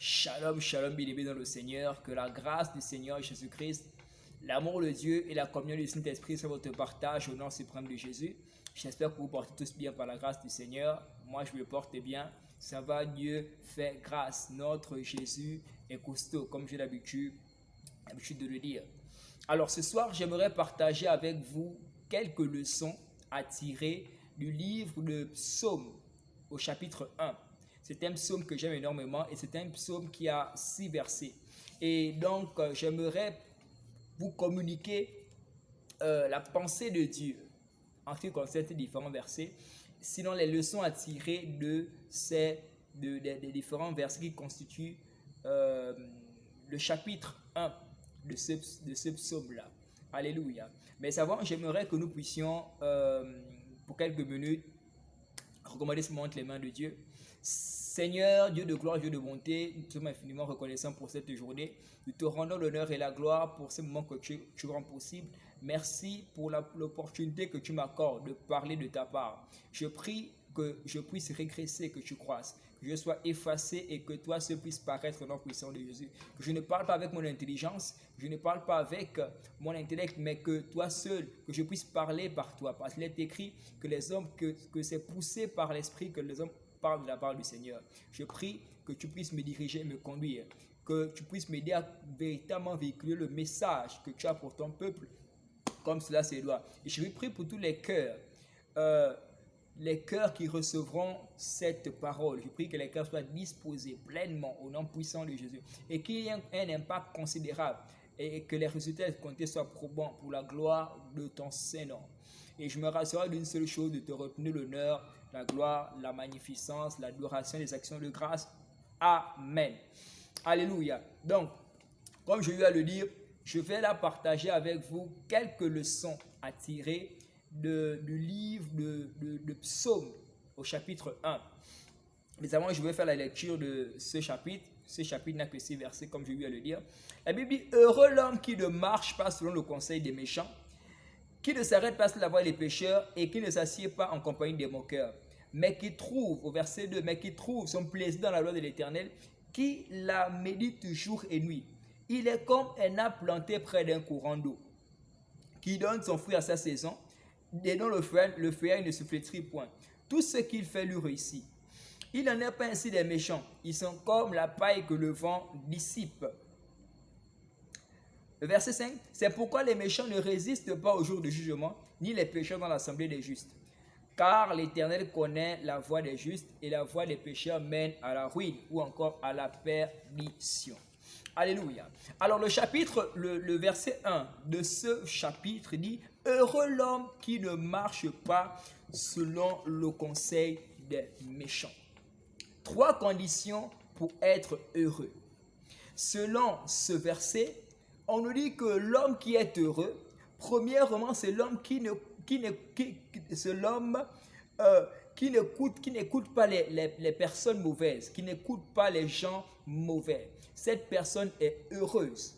Shalom, shalom, bien-aimés dans le Seigneur. Que la grâce du Seigneur Jésus-Christ, l'amour de Dieu et la communion du Saint-Esprit soient votre partage au nom suprême de Jésus. J'espère que vous portez tous bien par la grâce du Seigneur. Moi, je me porte bien. Ça va, Dieu fait grâce. Notre Jésus est costaud, comme j'ai l'habitude de le dire. Alors, ce soir, j'aimerais partager avec vous quelques leçons à tirer du livre de Psaume au chapitre 1. C'est un psaume que j'aime énormément et c'est un psaume qui a 6 versets. Et donc, j'aimerais vous communiquer la pensée de Dieu en ce qui concerne ces différents versets. Sinon, les leçons à tirer des différents versets qui constituent le chapitre 1 de ce psaume-là. Alléluia. Mais avant, j'aimerais que nous puissions, pour quelques minutes, recommander ce moment entre les mains de Dieu. Seigneur, Dieu de gloire, Dieu de bonté, nous sommes infiniment reconnaissants pour cette journée. Nous te rendons l'honneur et la gloire pour ce moment que tu rends possible. Merci pour l'opportunité que tu m'accordes de parler de ta part. Je prie que je puisse régresser, que tu croisses, que je sois effacé et que toi seul puisse paraître au nom puissant de Jésus. Que je ne parle pas avec mon intelligence, que je ne parle pas avec mon intellect, mais que toi seul, que je puisse parler par toi. Parce qu'il est écrit que les hommes, que c'est poussé par l'esprit que les hommes parlent de la part du Seigneur. Je prie que tu puisses me diriger, me conduire, que tu puisses m'aider à véritablement véhiculer le message que tu as pour ton peuple, comme cela se doit. Et je prie pour tous les cœurs qui recevront cette parole. Je prie que les cœurs soient disposés pleinement au nom puissant de Jésus et qu'il y ait un impact considérable et que les résultats escomptés soient probants pour la gloire de ton Saint-Nom. Et je me rassurerai d'une seule chose, de te retenir l'honneur, la gloire, la magnificence, l'adoration, les actions de grâce. Amen. Alléluia. Donc, comme je lui ai le dire, je vais là partager avec vous quelques leçons à tirer du livre de Psaume au chapitre 1. Mais avant, je vais faire la lecture de ce chapitre. Ce chapitre n'a que 6 versets, comme je lui ai le dire. La Bible dit, heureux l'homme qui ne marche pas selon le conseil des méchants, qui ne s'arrête pas sur la voie des pécheurs et qui ne s'assied pas en compagnie des moqueurs, mais qui trouve, au verset 2, mais qui trouve son plaisir dans la loi de l'Éternel, qui la médite jour et nuit. Il est comme un arbre planté près d'un courant d'eau, qui donne son fruit à sa saison, et dont le feuillage ne se flétrit point. Tout ce qu'il fait lui réussit. Il n'en est pas ainsi des méchants. Ils sont comme la paille que le vent dissipe. Le verset 5, c'est pourquoi les méchants ne résistent pas au jour du jugement, ni les pécheurs dans l'assemblée des justes. Car l'Éternel connaît la voie des justes et la voie des pécheurs mène à la ruine ou encore à la perdition. Alléluia. Alors le verset 1 de ce chapitre dit, heureux l'homme qui ne marche pas selon le conseil des méchants. 3 conditions pour être heureux. Selon ce verset, on nous dit que l'homme qui est heureux, premièrement, c'est l'homme qui n'écoute pas les personnes mauvaises, qui n'écoute pas les gens mauvais. Cette personne est heureuse.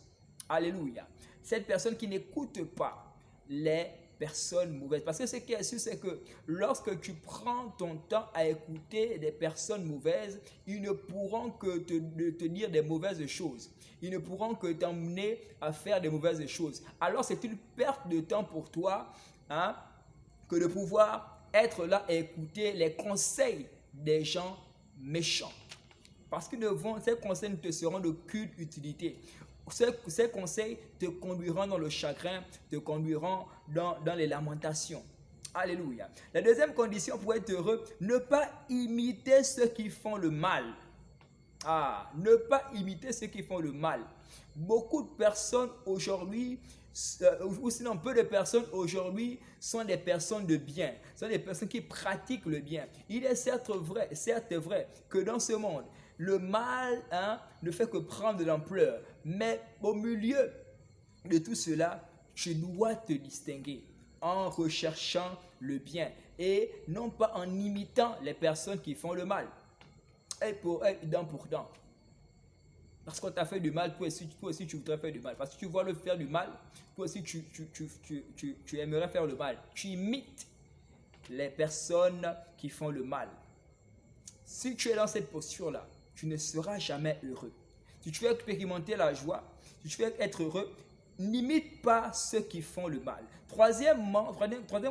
Alléluia. Cette personne qui n'écoute pas les personnes mauvaises. Parce que ce qui est sûr, c'est que lorsque tu prends ton temps à écouter des personnes mauvaises, ils ne pourront que te dire des mauvaises choses. Ils ne pourront que t'emmener à faire des mauvaises choses. Alors c'est une perte de temps pour toi que de pouvoir être là et écouter les conseils des gens méchants. Parce que ces conseils ne te seront d'aucune utilité. Ces conseils te conduiront dans le chagrin, te conduiront dans les lamentations. Alléluia. La deuxième condition pour être heureux, ne pas imiter ceux qui font le mal. Ne pas imiter ceux qui font le mal. Beaucoup de personnes aujourd'hui, ou sinon peu de personnes aujourd'hui, sont des personnes de bien, sont des personnes qui pratiquent le bien. Il est certes vrai que dans ce monde, le mal ne fait que prendre de l'ampleur. Mais au milieu de tout cela, tu dois te distinguer en recherchant le bien et non pas en imitant les personnes qui font le mal. Et dent pour dent. Parce qu'on t'a fait du mal, toi aussi tu voudrais faire du mal. Parce que tu vois le faire du mal, toi aussi tu aimerais faire le mal. Tu imites les personnes qui font le mal. Si tu es dans cette posture-là, tu ne seras jamais heureux. Si tu veux expérimenter la joie, si tu veux être heureux, n'imite pas ceux qui font le mal. Troisième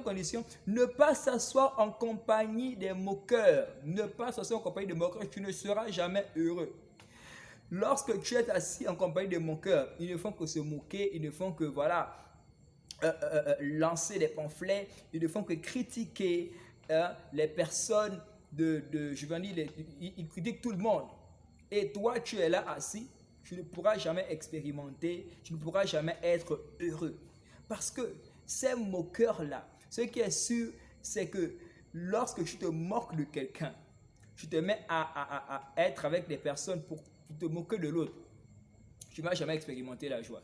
condition, ne pas s'asseoir en compagnie des moqueurs. Ne pas s'asseoir en compagnie des moqueurs, tu ne seras jamais heureux. Lorsque tu es assis en compagnie de moqueurs, ils ne font que se moquer, ils ne font que lancer des pamphlets, ils ne font que critiquer les personnes je veux dire, ils critiquent tout le monde. Et toi, tu es là assis, tu ne pourras jamais expérimenter, tu ne pourras jamais être heureux. Parce que ces moqueurs-là, ce qui est sûr, c'est que lorsque tu te moques de quelqu'un, tu te mets à être avec des personnes pour te moquer de l'autre, tu ne vas jamais expérimenter la joie.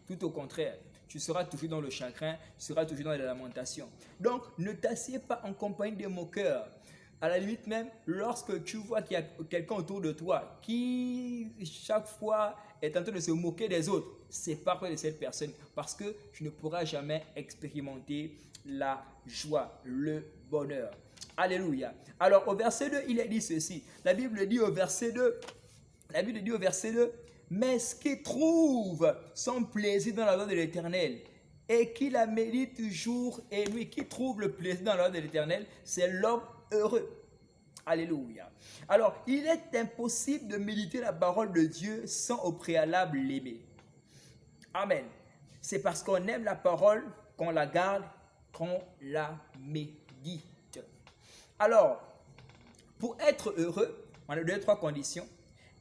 Tout au contraire, tu seras toujours dans le chagrin, tu seras toujours dans la lamentation. Donc, ne t'assieds pas en compagnie des moqueurs. À la limite même, lorsque tu vois qu'il y a quelqu'un autour de toi qui, chaque fois, est en train de se moquer des autres, sépare-toi de cette personne parce que tu ne pourras jamais expérimenter la joie, le bonheur. Alléluia. Alors, au verset 2, il est dit ceci. La Bible dit au verset 2, mais ce qui trouve son plaisir dans la loi de l'Éternel et qui la médite jour et nuit, qui trouve le plaisir dans la loi de l'Éternel, c'est l'homme heureux. Alléluia. Alors, il est impossible de méditer la parole de Dieu sans au préalable l'aimer. Amen. C'est parce qu'on aime la parole qu'on la garde, qu'on la médite. Alors, pour être heureux, on a 2-3 conditions.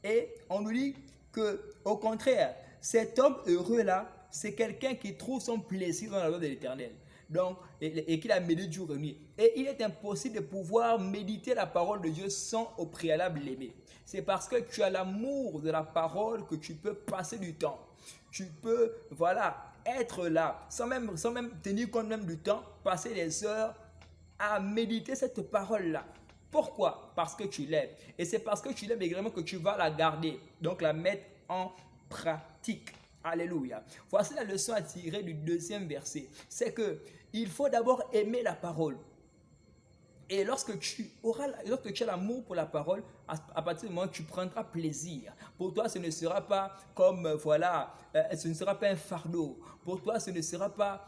Et on nous dit que, au contraire, cet homme heureux-là, c'est quelqu'un qui trouve son plaisir dans la loi de l'Éternel. Donc, et qui la médite jour et nuit. Et il est impossible de pouvoir méditer la parole de Dieu sans au préalable l'aimer. C'est parce que tu as l'amour de la parole que tu peux passer du temps. Tu peux, être là, sans même tenir compte même du temps, passer des heures à méditer cette parole-là. Pourquoi? Parce que tu l'aimes. Et c'est parce que tu l'aimes également que tu vas la garder. Donc la mettre en pratique. Alléluia. Voici la leçon à tirer du 2e verset. C'est que il faut d'abord aimer la parole. Et lorsque tu as l'amour pour la parole, à partir du moment où tu prendras plaisir. Pour toi, ce ne sera pas comme, ce ne sera pas un fardeau. Pour toi, ce ne sera pas,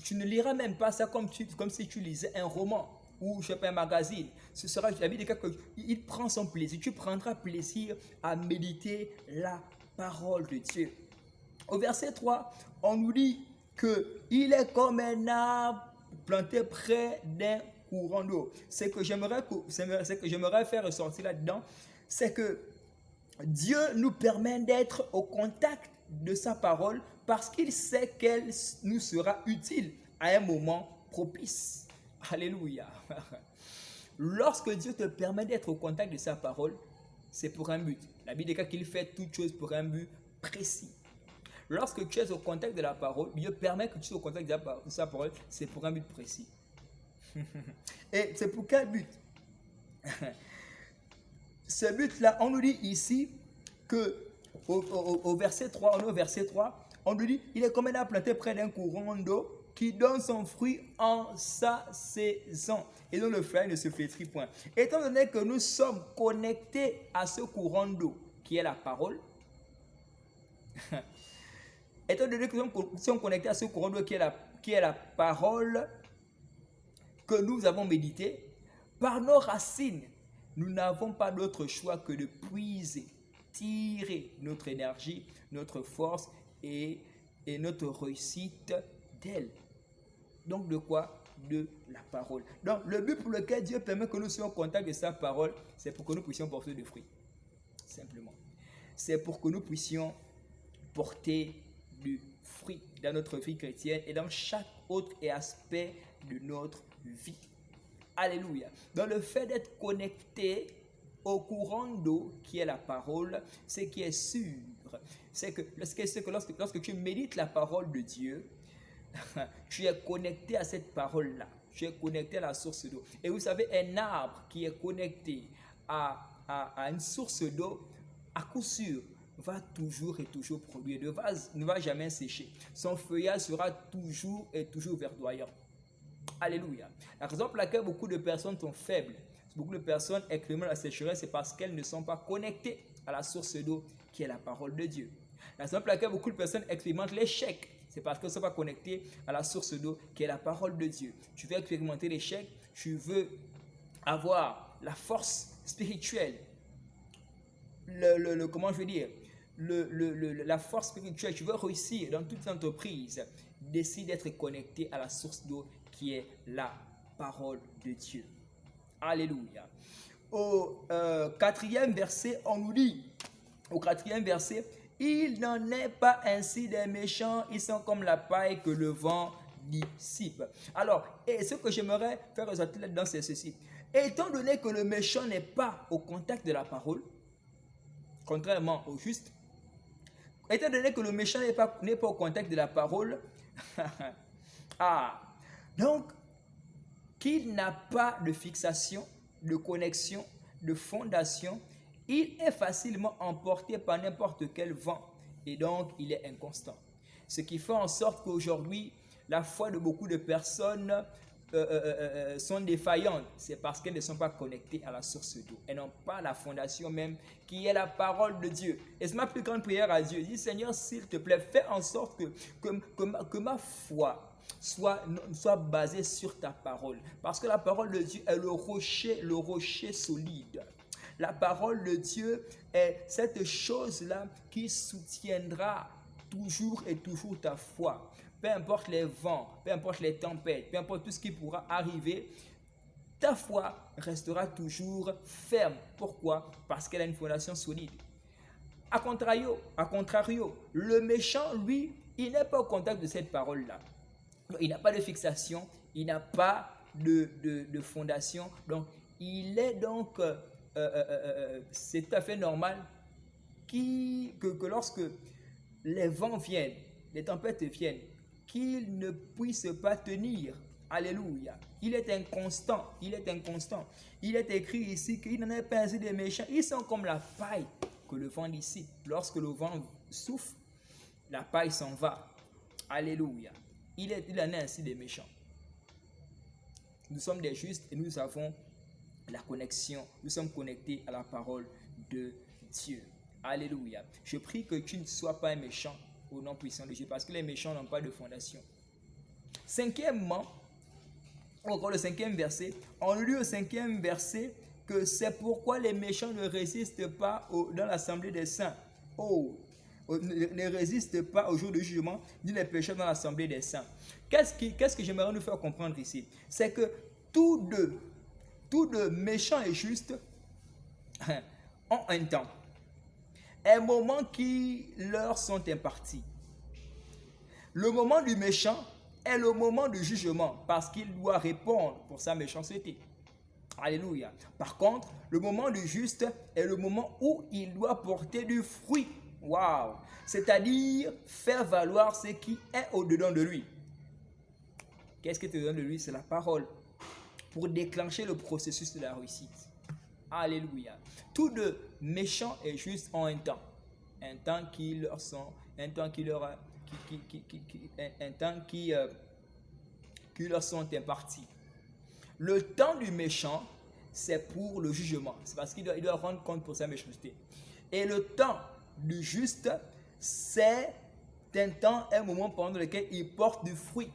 tu ne liras même pas ça comme si tu lisais un roman ou je sais pas, un magazine. Ce sera la vie de quelqu'un qui prend son plaisir. Tu prendras plaisir à méditer la parole de Dieu. Au verset 3, on nous dit qu'il est comme un arbre planté près d'un courant d'eau. Ce que j'aimerais faire ressortir là-dedans, c'est que Dieu nous permet d'être au contact de sa parole parce qu'il sait qu'elle nous sera utile à un moment propice. Alléluia. Lorsque Dieu te permet d'être au contact de sa parole, c'est pour un but. La Bible dit qu'il fait toutes choses pour un but précis. Lorsque tu es au contact de la parole, Dieu permet que tu sois au contact de sa parole, c'est pour un but précis. Et c'est pour quel but? Ce but-là, on nous dit ici que au verset 3, on est au verset 3, on nous dit il est comme un arbre planté près d'un courant d'eau qui donne son fruit en sa saison et dont le feuillage ne se flétrit point. Étant donné que nous sommes connectés à ce courant d'eau qui est la parole, étant donné que nous sommes connectés à ce courant d'eau qui est la parole que nous avons médité, par nos racines, nous n'avons pas d'autre choix que de puiser, tirer notre énergie, notre force et notre réussite d'elle. Donc de quoi? De la parole. Donc le but pour lequel Dieu permet que nous soyons en contact de sa parole, c'est pour que nous puissions porter des fruits. Simplement. C'est pour que nous puissions porter du fruit dans notre vie chrétienne et dans chaque autre aspect de notre vie. Alléluia. Dans le fait d'être connecté au courant d'eau qui est la parole, ce qui est sûr, c'est que lorsque tu médites la parole de Dieu, tu es connecté à cette parole-là. Tu es connecté à la source d'eau. Et vous savez, un arbre qui est connecté à une source d'eau, à coup sûr, va toujours et toujours produire, ne va jamais sécher. Son feuillage sera toujours et toujours verdoyant. Alléluia. La raison pour laquelle beaucoup de personnes sont faibles, beaucoup de personnes expérimentent la sécheresse, c'est parce qu'elles ne sont pas connectées à la source d'eau qui est la parole de Dieu. La raison pour laquelle beaucoup de personnes expérimentent l'échec, c'est parce qu'elles ne sont pas connectées à la source d'eau qui est la parole de Dieu. Tu veux expérimenter l'échec, tu veux avoir la force spirituelle, comment je veux dire, la force spirituelle, tu veux réussir dans toute entreprise, décide d'être connecté à la source d'eau qui est la parole de Dieu. Alléluia. Au quatrième verset, on nous dit, au quatrième verset, il n'en est pas ainsi des méchants, ils sont comme la paille que le vent dissipe. Alors, et ce que j'aimerais faire ressortir là-dedans, c'est ceci. Étant donné que le méchant n'est pas au contact de la parole, contrairement au juste, étant donné que le méchant n'est pas au contact de la parole, donc, qu'il n'a pas de fixation, de connexion, de fondation, il est facilement emporté par n'importe quel vent et donc il est inconstant. Ce qui fait en sorte qu'aujourd'hui, la foi de beaucoup de personnes sont défaillantes. C'est parce qu'elles ne sont pas connectées à la source d'eau. Elles n'ont pas la fondation même qui est la parole de Dieu. Et c'est ma plus grande prière à Dieu. Dis Seigneur, s'il te plaît, fais en sorte que ma foi soit basée sur ta parole. Parce que la parole de Dieu est le rocher solide. La parole de Dieu est cette chose-là qui soutiendra toujours et toujours ta foi. Peu importe les vents, peu importe les tempêtes, peu importe tout ce qui pourra arriver, ta foi restera toujours ferme. Pourquoi? Parce qu'elle a une fondation solide. A contrario, le méchant, lui, il n'est pas au contact de cette parole-là. Il n'a pas de fixation, il n'a pas de fondation. Donc, il est donc, c'est tout à fait normal que lorsque les vents viennent, les tempêtes viennent, qu'il ne puisse pas tenir. Alléluia. Il est inconstant. Il est écrit ici qu'il n'en est pas ainsi des méchants. Ils sont comme la paille que le vent dissipe. Lorsque le vent souffle, la paille s'en va. Alléluia. Il en est ainsi des méchants. Nous sommes des justes et nous avons la connexion. Nous sommes connectés à la parole de Dieu. Alléluia. Je prie que tu ne sois pas un méchant au nom puissant de Dieu, parce que les méchants n'ont pas de fondation. Cinquièmement, encore le cinquième verset, on lit au cinquième verset que c'est pourquoi les méchants ne résistent pas dans l'assemblée des saints. Ne résistent pas au jour du jugement, ni les pécheurs dans l'assemblée des saints. Qu'est-ce que j'aimerais nous faire comprendre ici? C'est que tous deux, méchants et justes, ont un temps. Un moment qui leur sont impartis. Le moment du méchant est le moment du jugement parce qu'il doit répondre pour sa méchanceté. Alléluia. Par contre, le moment du juste est le moment où il doit porter du fruit. Waouh! C'est-à-dire faire valoir ce qui est au-dedans de lui. Qu'est-ce qui est au-dedans de lui? C'est la parole. Pour déclencher le processus de la réussite. Alléluia. Tous deux, méchants et justes, ont un temps. Un temps qui leur sont impartis. Le temps du méchant, c'est pour le jugement. C'est parce qu'il doit rendre compte pour sa méchanceté. Et le temps du juste, c'est un moment pendant lequel il porte du fruit.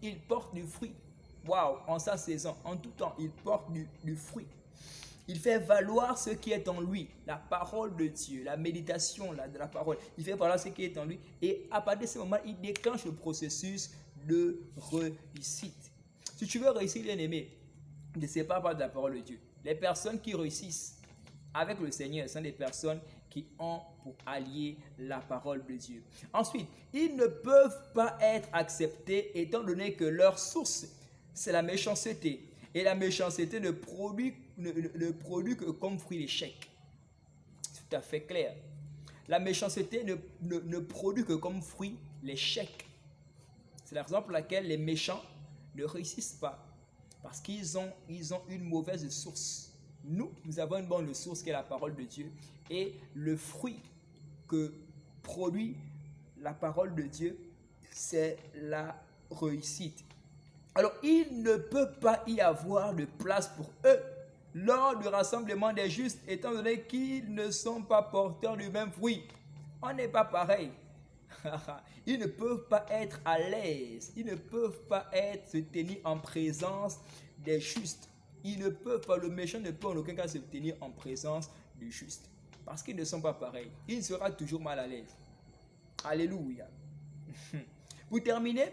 Il porte du fruit. Waouh, en sa saison, en tout temps, il porte du fruit. Il fait valoir ce qui est en lui, la parole de Dieu, la méditation de la parole. Il fait valoir ce qui est en lui et à partir de ce moment, il déclenche le processus de réussite. Si tu veux réussir, bien-aimé, ne sépare pas de la parole de Dieu. Les personnes qui réussissent avec le Seigneur sont des personnes qui ont pour allier la parole de Dieu. Ensuite, ils ne peuvent pas être acceptés étant donné que leur source, c'est la méchanceté. Et la méchanceté ne produit que comme fruit l'échec. C'est tout à fait clair. La méchanceté ne produit que comme fruit l'échec. C'est la raison pour laquelle les méchants ne réussissent pas. Parce qu'ils ont une mauvaise source. Nous avons une bonne source qui est la parole de Dieu. Et le fruit que produit la parole de Dieu, c'est la réussite. Alors, il ne peut pas y avoir de place pour eux lors du rassemblement des justes, étant donné qu'ils ne sont pas porteurs du même fruit. On n'est pas pareil. Ils ne peuvent pas être à l'aise. Ils ne peuvent pas se tenir en présence des justes. Ils ne peuvent pas, le méchant ne peut en aucun cas se tenir en présence du juste. Parce qu'ils ne sont pas pareils. Il sera toujours mal à l'aise. Alléluia. Pour terminer,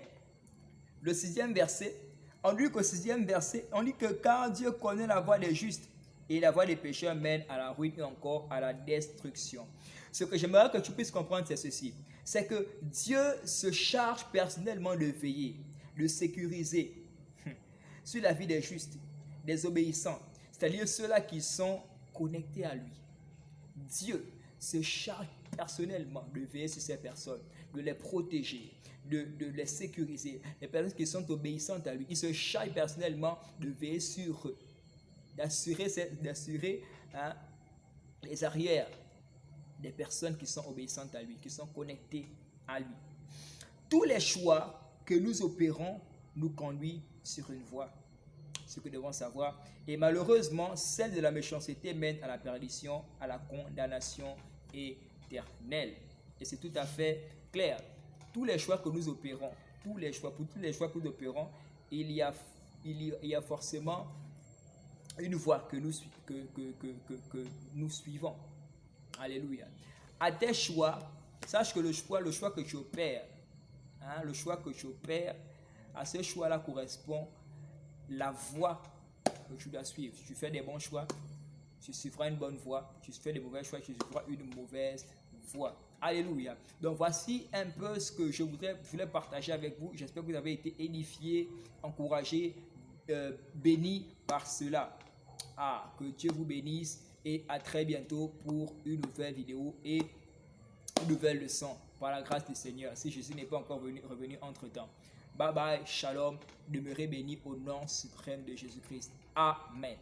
le 6e verset, on dit qu'au 6e verset, on dit que car Dieu connaît la voie des justes et la voie des pécheurs mène à la ruine et encore à la destruction. Ce que j'aimerais que tu puisses comprendre, c'est ceci. C'est que Dieu se charge personnellement de veiller, de sécuriser sur la vie des justes, des obéissants, c'est-à-dire ceux-là qui sont connectés à lui. Dieu se charge personnellement de veiller sur ces personnes, de les protéger, de les sécuriser. Les personnes qui sont obéissantes à lui, il se charge personnellement de veiller sur eux, d'assurer les arrières des personnes qui sont obéissantes à lui, qui sont connectées à lui. Tous les choix que nous opérons nous conduisent sur une voie, ce que nous devons savoir. Et malheureusement, celle de la méchanceté mène à la perdition, à la condamnation éternelle. Et c'est tout à fait clair. Tous les choix que nous opérons, pour tous les choix que nous opérons, il y a forcément une voie que nous suivons. Alléluia. À tes choix, sache que le choix que tu opères, à ce choix-là correspond la voie que tu dois suivre. Si tu fais des bons choix, tu suivras une bonne voie. Si tu fais des mauvais choix, tu suivras une mauvaise voie. Alléluia. Donc voici un peu ce que je voulais partager avec vous. J'espère que vous avez été édifiés, encouragés, bénis par cela. Que Dieu vous bénisse et à très bientôt pour une nouvelle vidéo et une nouvelle leçon par la grâce du Seigneur, si Jésus n'est pas encore revenu entre temps. Bye bye, shalom, demeurez bénis au nom suprême de Jésus-Christ. Amen.